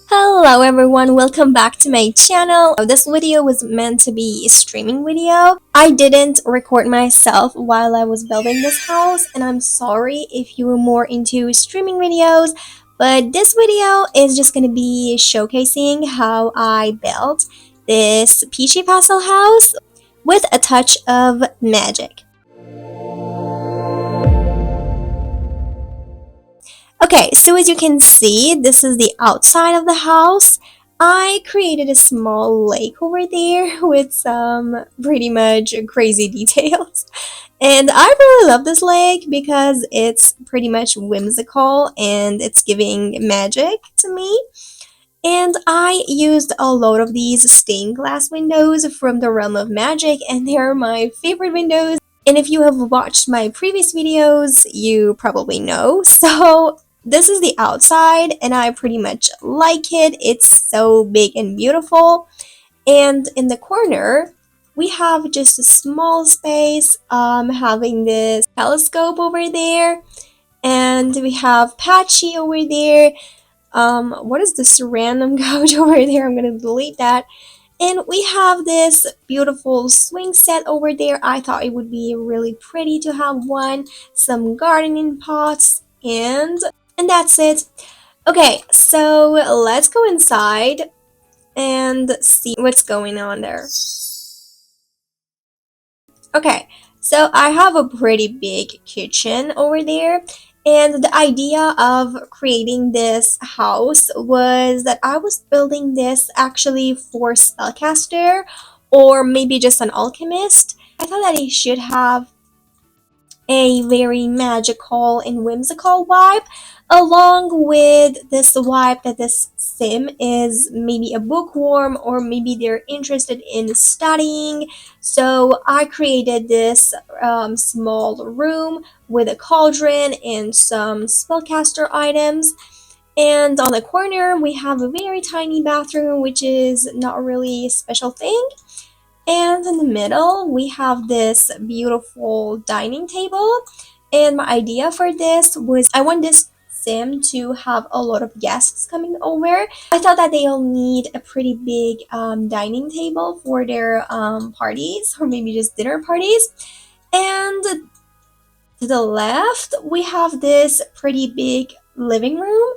Hello everyone, welcome back to my channel. This video was meant to be a streaming video. I didn't record myself while I was building this house, and I'm sorry if you were more into streaming videos, but this video is just going to be showcasing how I built this peachy pastel house with a touch of magic. Okay, so as you can see, this is the outside of the house. I created a small lake over there with some pretty much crazy details. And I really love this lake because it's pretty much whimsical and it's giving magic to me. And I used a lot of these stained glass windows from the realm of magic, and they're my favorite windows. And if you have watched my previous videos, you probably know. So this is the outside, and I pretty much like it. It's so big and beautiful. And in the corner, we have just a small space, having this telescope over there. And we have Patchy over there. What is this random couch over there? I'm gonna delete that. And we have this beautiful swing set over there. I thought it would be really pretty to have one, some gardening pots, and that's it. Okay, so let's go inside and see what's going on there. Okay, so I have a pretty big kitchen over there, and the idea of creating this house was that I was building this actually for spellcaster or maybe just an alchemist. I thought that it should have a very magical and whimsical vibe, along with this vibe that this sim is maybe a bookworm or maybe they're interested in studying. So I created this small room with a cauldron and some spellcaster items. And on the corner, we have a very tiny bathroom, which is not really a special thing. And in the middle, we have this beautiful dining table. And my idea for this was I want this sim to have a lot of guests coming over. I thought that they'll need a pretty big dining table for their parties or maybe just dinner parties. And to the left, we have this pretty big living room.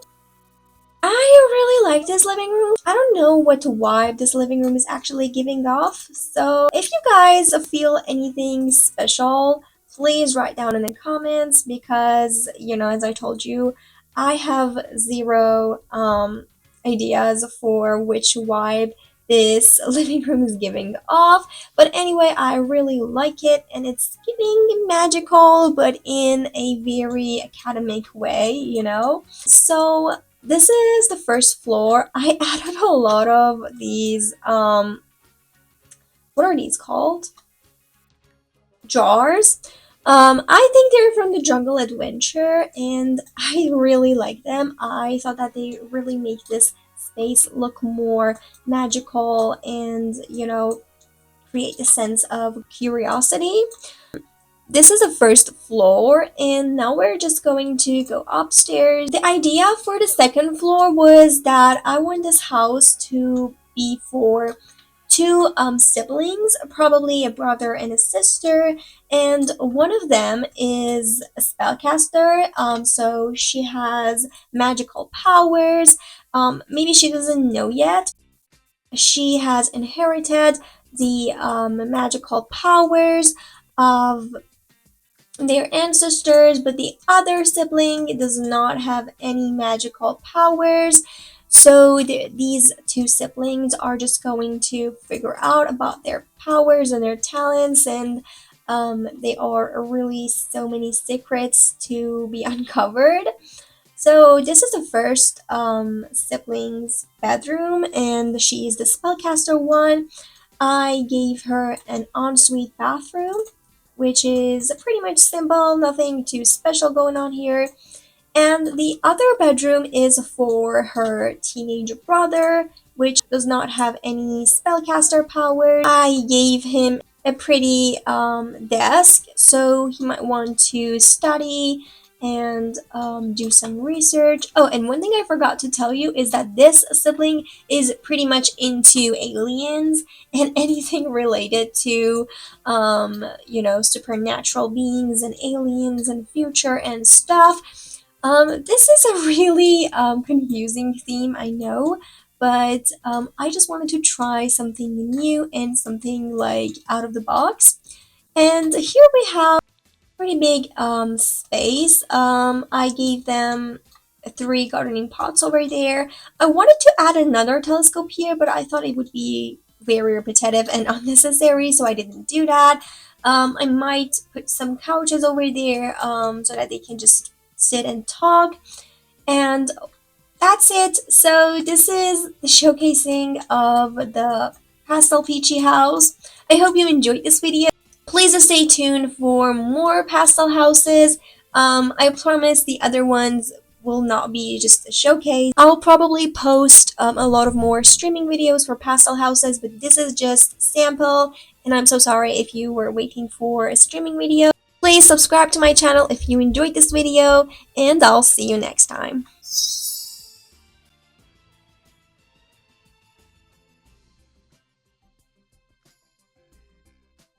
I really like this living room. I don't know what vibe this living room is actually giving off. So if you guys feel anything special, please write down in the comments because, as I told you, I have zero ideas for which vibe this living room is giving off. But anyway, I really like it, and it's giving magical but in a very academic way. So this is the first floor. I added a lot of these, what are these called? Jars. I think they're from the Jungle Adventure, and I really like them. I thought that they really make this space look more magical and, create a sense of curiosity. This is the first floor, and now we're just going to go upstairs. The idea for the second floor was that I want this house to be for two siblings, probably a brother and a sister, and one of them is a spellcaster, so she has magical powers. Maybe she doesn't know yet. She has inherited the magical powers of their ancestors, but the other sibling does not have any magical powers. So these two siblings are just going to figure out about their powers and their talents, and they are really so many secrets to be uncovered. So this is the first sibling's bedroom, and she is the spellcaster one. I gave her an ensuite bathroom, which is pretty much simple, nothing too special going on here. And the other bedroom is for her teenage brother, which does not have any spellcaster power. I gave him a pretty desk, so he might want to study and do some research. Oh, and one thing I forgot to tell you is that this sibling is pretty much into aliens and anything related to, supernatural beings and aliens and future and stuff. This is a really confusing theme, I know, but I just wanted to try something new and something like out of the box. And here we have pretty big space. I gave them three gardening pots over there. I wanted to add another telescope here, but I thought it would be very repetitive and unnecessary, so I didn't do that. I might put some couches over there so that they can just sit and talk. And that's it. So this is the showcasing of the Pastel Peachy house. I hope you enjoyed this video. Please stay tuned for more pastel houses. I promise the other ones will not be just a showcase. I'll probably post a lot of more streaming videos for pastel houses, but this is just sample, and I'm so sorry if you were waiting for a streaming video. Please subscribe to my channel if you enjoyed this video, and I'll see you next time.